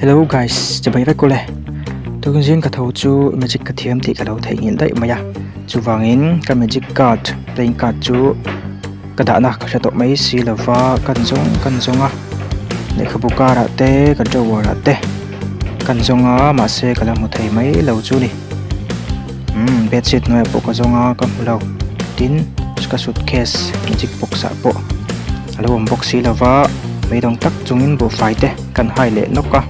Hello guys, chào mừng cô lệ. Tôi cũng riêng cả thấu chú magic cái thiếm thì cả đầu thấy hiện đấy mà ya. Chú vàng in cái magic card, playing card chú cái đã nạc sẽ tụi mấy xí là va cần giống à. Để khâu buka ra té, cần trâu ra té. Cần giống à mà sẽ cái là một thầy mấy lâu chú đi. Bedsheet nói bộ cái giống à cầm lâu. Tin cái suitcase magic box bộ. Alo box xí là va mấy đồng tắc chúng in bộ phải té, cần hai lệ nóc à.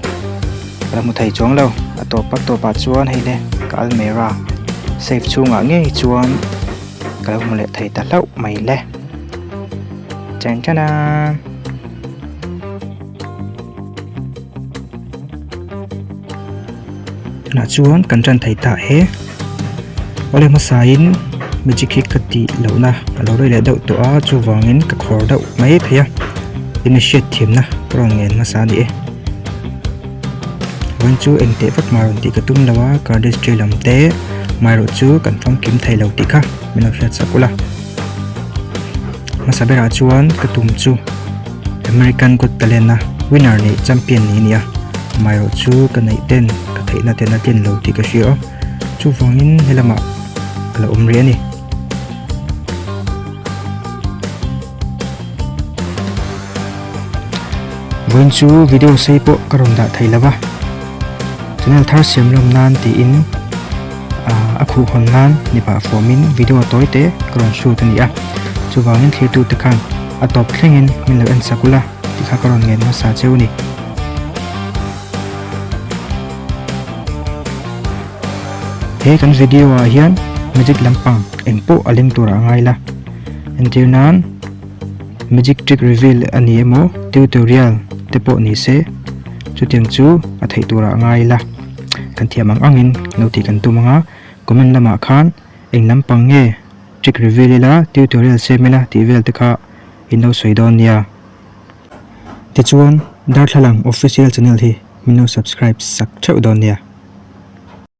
Là một thầy chuông lâu, tổ bát chuan hay lệ, cả almera, safe chuông ở ngay chuan, cả một lệ thầy ta lâu mày lệ, chán chán à. Nãy chuan cần chân thầy ta hết, oleh masain, magic hit cái tí lâu na, lâu đây là đậu tổ chu vàng in cái khổ đậu mấy phải à, initiative na, còn nghe masa đi. When chú anh tế vắt mà thì cái tung lawa cardes chơi làm tế mai rồi chú cần phong kiếm thầy lâu tí khác mình làm phép sắc là mà sao bây giờ chuan cái tung chú American Got Talent na winner này champion này nè mai rồi chú cái này tên cái thầy na tên lâu tí cái gì chú vong in hay là mà là riêng này when chú video xây bộ cái đồng đã thầy là va channel thar sim lom nan ti in akhu hon nan ni pa formin video toy te kron shoot ni a chuwangin thlir tu te khan atop thlengin min lo en sakula ti kha kron ngen ma sa cheu ni he kan video a hian magic lampang engpo aling tura ngai la entir nan magic trick reveal ani emo tutorial te po ni se chu tiang chu a thei tura ngai la kan thiam angin lo ti kan tu manga comment lama khan eng lampang nge trick reveal la tutorial se mela ti vel te kha inno soidon nia ti chuan dar thalang official channel hi minno subscribe sak theu don nia.